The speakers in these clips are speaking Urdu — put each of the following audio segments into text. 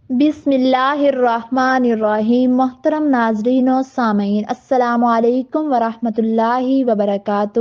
بسم اللہ الرحمن الرحیم۔ محترم ناظرین و سامعین، السلام علیکم ورحمۃ اللہ وبرکاتہ۔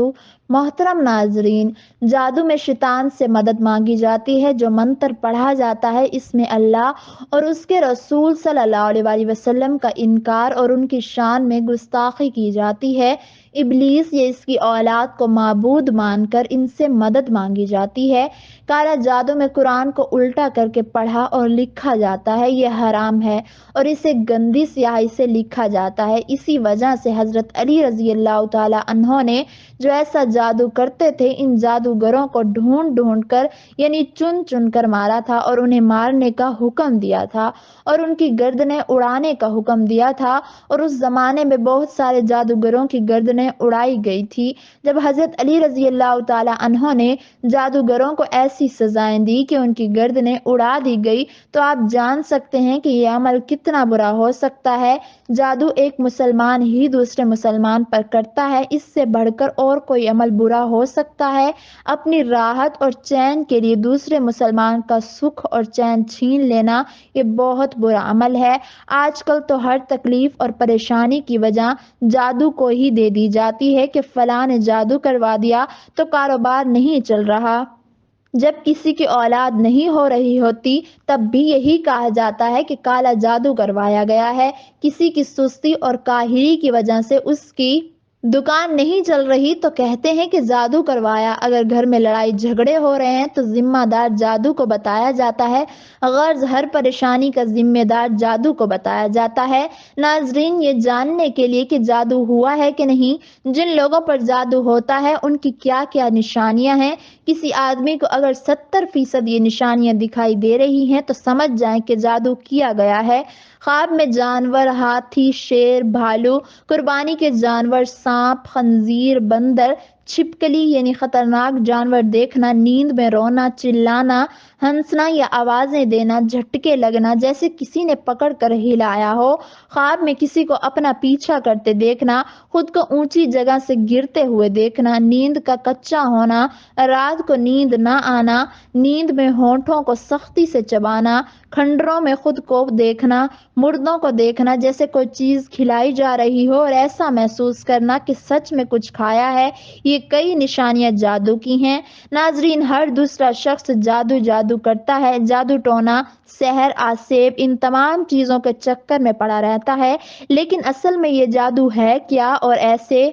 محترم ناظرین، جادو میں شیطان سے مدد مانگی جاتی ہے۔ جو منتر پڑھا جاتا ہے اس میں اللہ اور اس کے رسول صلی اللہ علیہ وآلہ وسلم کا انکار اور ان کی شان میں گستاخی کی جاتی ہے۔ ابلیس یا اس کی اولاد کو معبود مان کر ان سے مدد مانگی جاتی ہے۔ کالا جادو میں قرآن کو الٹا کر کے پڑھا اور لکھا جاتا ہے، یہ حرام ہے اور اسے گندی سیاہی سے لکھا جاتا ہے۔ اسی وجہ سے حضرت علی رضی اللہ تعالی عنہ نے جو ایسا جادو کرتے تھے، ان جادوگروں کو ڈھونڈ ڈھونڈ کر یعنی چن چن کر مارا تھا اور انہیں مارنے کا حکم دیا تھا اور ان کی گردنیں اڑانے کا حکم دیا تھا، اور اس زمانے میں بہت سارے جادوگروں کی گردنیں اڑائی گئی تھی۔ جب حضرت علی رضی اللہ تعالی عنہ نے جادوگروں کو ایسی سزائیں دی کہ ان کی گردنیں اڑا دی گئی تو آپ جان سکتے ہیں کہ یہ عمل کتنا برا ہو سکتا ہے۔ جادو ایک مسلمان ہی دوسرے مسلمان پر کرتا ہے، اس سے بڑھ کر اور کوئی عمل برا ہو سکتا ہے؟ اپنی راحت اور چین کے لیے دوسرے مسلمان کا سکھ اور چین چھین لینا یہ بہت برا عمل ہے۔ آج کل تو ہر تکلیف اور پریشانی کی وجہ جادو کو ہی دے دی جاتی ہے کہ فلاں نے جادو کروا دیا تو کاروبار نہیں چل رہا۔ جب کسی کی اولاد نہیں ہو رہی ہوتی تب بھی یہی کہا جاتا ہے کہ کالا جادو کروایا گیا ہے۔ کسی کی سستی اور کاہلی کی وجہ سے اس کی دکان نہیں چل رہی تو کہتے ہیں کہ جادو کروایا۔ اگر گھر میں لڑائی جھگڑے ہو رہے ہیں تو ذمہ دار جادو کو بتایا جاتا ہے۔ غرض ہر پریشانی کا ذمہ دار جادو کو بتایا جاتا ہے۔ ناظرین، یہ جاننے کے لیے کہ جادو ہوا ہے کہ نہیں، جن لوگوں پر جادو ہوتا ہے ان کی کیا کیا نشانیاں ہیں، کسی آدمی کو اگر 70% یہ نشانیاں دکھائی دے رہی ہیں تو سمجھ جائیں کہ جادو کیا گیا ہے۔ خواب میں جانور، ہاتھی، شیر، بھالو، قربانی کے جانور، سانپ، خنزیر، بندر، چھپکلی یعنی خطرناک جانور دیکھنا، نیند میں رونا، چلانا، ہنسنا یا آوازیں دینا، جھٹکے لگنا جیسے کسی نے پکڑ کر ہلایا ہو، خواب میں کسی کو اپنا پیچھا کرتے دیکھنا، خود کو اونچی جگہ سے گرتے ہوئے دیکھنا، نیند کا کچا ہونا، رات کو نیند نہ آنا، نیند میں ہونٹوں کو سختی سے چبانا، کھنڈروں میں خود کو دیکھنا، مردوں کو دیکھنا جیسے کوئی چیز کھلائی جا رہی ہو اور ایسا محسوس کرنا کہ سچ میں کچھ کھایا ہے، یہ کئی نشانیاں جادو کی ہیں۔ ناظرین، ہر دوسرا شخص جادو کرتا ہے۔ جادو ٹونا، سحر، آسیب، ان تمام چیزوں کے چکر میں پڑا رہتا ہے، لیکن اصل میں یہ جادو ہے کیا اور ایسے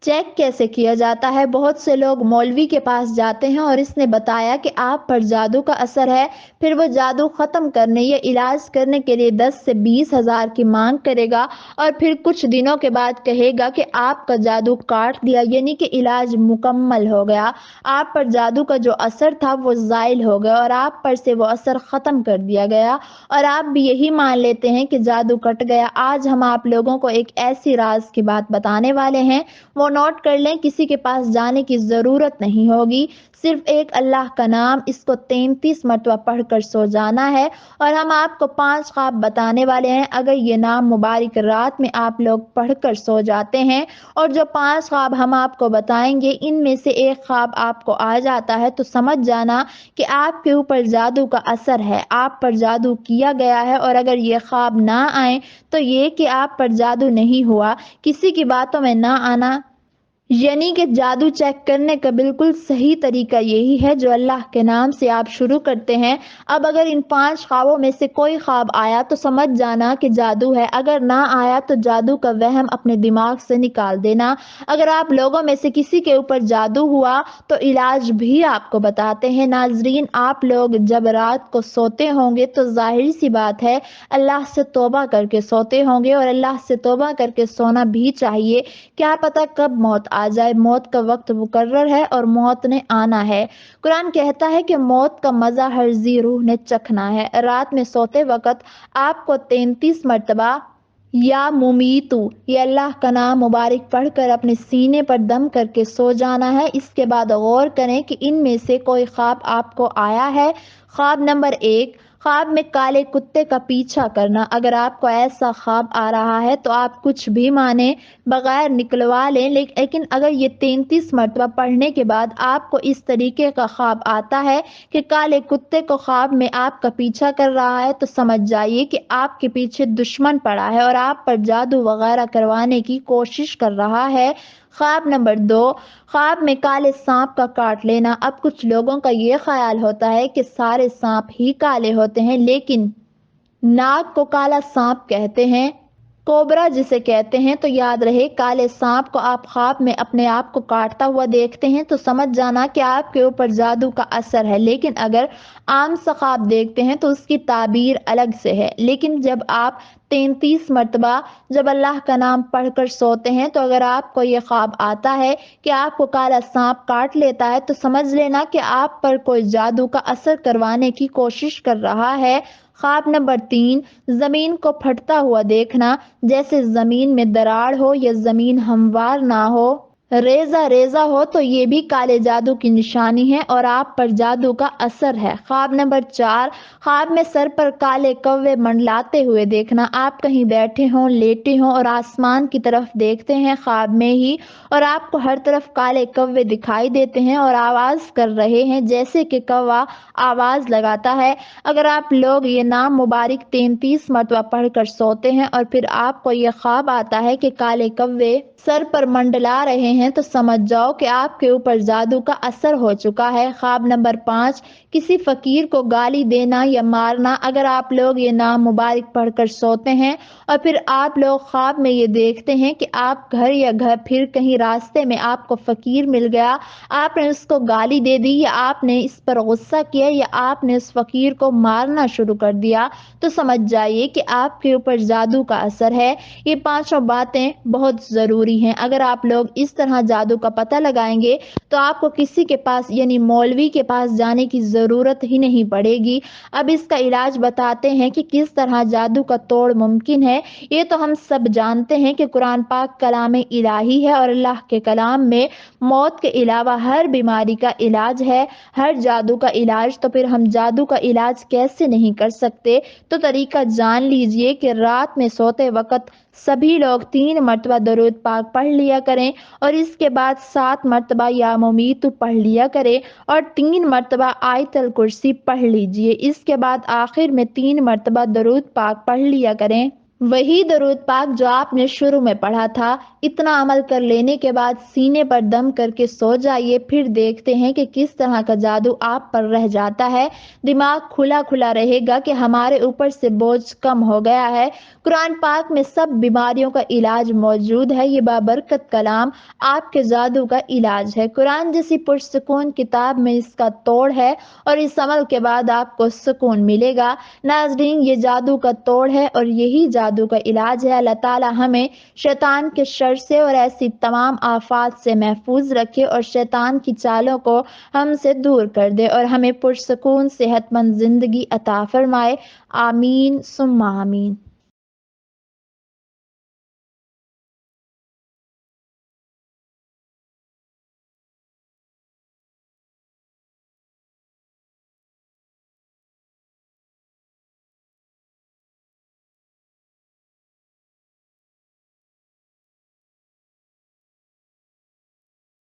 چیک کیسے کیا جاتا ہے؟ بہت سے لوگ مولوی کے پاس جاتے ہیں اور اس نے بتایا کہ آپ پر جادو کا اثر ہے، پھر وہ جادو ختم کرنے یا علاج کرنے کے لیے 10 سے 20 ہزار کی مانگ کرے گا اور پھر کچھ دنوں کے بعد کہے گا کہ آپ کا جادو کاٹ دیا، یعنی کہ علاج مکمل ہو گیا، آپ پر جادو کا جو اثر تھا وہ زائل ہو گیا اور آپ پر سے وہ اثر ختم کر دیا گیا، اور آپ بھی یہی مان لیتے ہیں کہ جادو کٹ گیا۔ آج ہم آپ لوگوں کو ایک ایسی راز کی بات بتانے والے ہیں، وہ نوٹ کر لیں، کسی کے پاس جانے کی ضرورت نہیں ہوگی، صرف ایک اللہ کا نام، اس کو 33 مرتبہ پڑھ کر سو جانا ہے، اور ہم آپ کو 5 خواب بتانے والے ہیں۔ اگر یہ نام مبارک رات میں آپ لوگ پڑھ کر سو جاتے ہیں اور جو 5 خواب ہم آپ کو بتائیں گے ان میں سے ایک خواب آپ کو آ جاتا ہے تو سمجھ جانا کہ آپ کے اوپر جادو کا اثر ہے، آپ پر جادو کیا گیا ہے، اور اگر یہ خواب نہ آئیں تو یہ کہ آپ پر جادو نہیں ہوا۔ کسی کی باتوں میں نہ آنا یعنی کہ جادو چیک کرنے کا بالکل صحیح طریقہ یہی ہے جو اللہ کے نام سے آپ شروع کرتے ہیں۔ اب اگر ان 5 خوابوں میں سے کوئی خواب آیا تو سمجھ جانا کہ جادو ہے، اگر نہ آیا تو جادو کا وہم اپنے دماغ سے نکال دینا۔ اگر آپ لوگوں میں سے کسی کے اوپر جادو ہوا تو علاج بھی آپ کو بتاتے ہیں۔ ناظرین، آپ لوگ جب رات کو سوتے ہوں گے تو ظاہری سی بات ہے اللہ سے توبہ کر کے سوتے ہوں گے، اور اللہ سے توبہ کر کے سونا بھی چاہیے۔ کیا پتہ کب موت آ جائے، موت کا وقت مقرر ہے اور موت نے آنا ہے۔ قرآن کہتا ہے کہ موت کا مزہ ہر ذی روح نے چکھنا ہے۔ رات میں سوتے وقت آپ کو 33 مرتبہ یا ممیتو یہ اللہ کا نام مبارک پڑھ کر اپنے سینے پر دم کر کے سو جانا ہے۔ اس کے بعد غور کریں کہ ان میں سے کوئی خواب آپ کو آیا ہے۔ خواب نمبر 1، خواب میں کالے کتے کا پیچھا کرنا۔ اگر آپ کو ایسا خواب آ رہا ہے تو آپ کچھ بھی مانے بغیر نکلوا لیں، لیکن اگر یہ 33 مرتبہ پڑھنے کے بعد آپ کو اس طریقے کا خواب آتا ہے کہ کالے کتے کو خواب میں آپ کا پیچھا کر رہا ہے تو سمجھ جائیے کہ آپ کے پیچھے دشمن پڑا ہے اور آپ پر جادو وغیرہ کروانے کی کوشش کر رہا ہے۔ خواب نمبر 2، خواب میں کالے سانپ کا کاٹ لینا۔ اب کچھ لوگوں کا یہ خیال ہوتا ہے کہ سارے سانپ ہی کالے ہوتے ہیں، لیکن ناگ کو کالا سانپ کہتے ہیں، کوبرا جسے کہتے ہیں۔ تو یاد رہے، کالے سانپ کو آپ خواب میں اپنے آپ کو کاٹتا ہوا دیکھتے ہیں تو سمجھ جانا کہ آپ کے اوپر جادو کا اثر ہے، لیکن اگر عام سا خواب دیکھتے ہیں تو اس کی تعبیر الگ سے ہے۔ لیکن جب آپ 33 مرتبہ جب اللہ کا نام پڑھ کر سوتے ہیں تو اگر آپ کو یہ خواب آتا ہے کہ آپ کو کالا سانپ کاٹ لیتا ہے تو سمجھ لینا کہ آپ پر کوئی جادو کا اثر کروانے کی کوشش کر رہا ہے۔ خواب نمبر 3، زمین کو پھٹتا ہوا دیکھنا، جیسے زمین میں دراڑ ہو یا زمین ہموار نہ ہو، ریزہ ریزہ ہو، تو یہ بھی کالے جادو کی نشانی ہے اور آپ پر جادو کا اثر ہے۔ خواب نمبر 4، خواب میں سر پر کالے کوے منڈلاتے ہوئے دیکھنا۔ آپ کہیں بیٹھے ہوں، لیٹے ہوں اور آسمان کی طرف دیکھتے ہیں خواب میں ہی، اور آپ کو ہر طرف کالے کوے دکھائی دیتے ہیں اور آواز کر رہے ہیں جیسے کہ کوا آواز لگاتا ہے۔ اگر آپ لوگ یہ نام مبارک 33 مرتبہ پڑھ کر سوتے ہیں اور پھر آپ کو یہ خواب آتا ہے کہ کالے کوے سر پر منڈلا رہے ہیں تو سمجھ جاؤ کہ آپ کے اوپر جادو کا اثر ہو چکا ہے۔ خواب نمبر 5، کسی فقیر کو گالی دینا یا مارنا۔ اگر آپ لوگ یہ نام مبارک پڑھ کر سوتے ہیں اور پھر آپ لوگ خواب میں یہ دیکھتے ہیں کہ آپ گھر یا پھر کہیں راستے میں آپ کو فقیر مل گیا، آپ نے اس کو گالی دے دی یا آپ نے اس پر غصہ کیا یا آپ نے اس فقیر کو مارنا شروع کر دیا تو سمجھ جائیے کہ آپ کے اوپر جادو کا اثر ہے۔ یہ 5 باتیں بہت ضروری ہیں۔ اگر آپ لوگ اس طرح جادو کا پتہ لگائیں گے تو آپ کو کسی کے پاس یعنی مولوی کے پاس جانے کی ضرورت ہی نہیں پڑے گی۔ اب اس کا علاج بتاتے ہیں کہ کس طرح جادو کا توڑ ممکن ہے۔ یہ تو ہم سب جانتے ہیں کہ قرآن پاک کلام الہی ہے اور اللہ کے کلام میں موت کے علاوہ ہر بیماری کا علاج ہے، ہر جادو کا علاج۔ تو پھر ہم جادو کا علاج کیسے نہیں کر سکتے؟ تو طریقہ جان لیجئے کہ رات میں سوتے وقت سبھی لوگ 3 مرتبہ درود پاک پڑھ لیا کریں اور اس کے بعد 7 مرتبہ یا ممیتو پڑھ لیا کریں اور 3 مرتبہ آیت الکرسی پڑھ لیجئے۔ اس کے بعد آخر میں 3 مرتبہ درود پاک پڑھ لیا کریں، وہی درود پاک جو آپ نے شروع میں پڑھا تھا۔ اتنا عمل کر لینے کے بعد سینے پر دم کر کے سو جائیے، پھر دیکھتے ہیں کہ کس طرح کا جادو آپ پر رہ جاتا ہے۔ دماغ کھلا کھلا رہے گا کہ ہمارے اوپر سے بوجھ کم ہو گیا ہے۔ قرآن پاک میں سب بیماریوں کا علاج موجود ہے۔ یہ بابرکت کلام آپ کے جادو کا علاج ہے۔ قرآن جیسی پرسکون کتاب میں اس کا توڑ ہے اور اس عمل کے بعد آپ کو سکون ملے گا۔ ناظرین، یہ جادو کا توڑ ہے اور یہی جادو کا علاج ہے۔ اللہ تعالی ہمیں شیطان کے شر سے اور ایسی تمام آفات سے محفوظ رکھے اور شیطان کی چالوں کو ہم سے دور کر دے اور ہمیں پرسکون صحت مند زندگی عطا فرمائے۔ آمین ثم آمین۔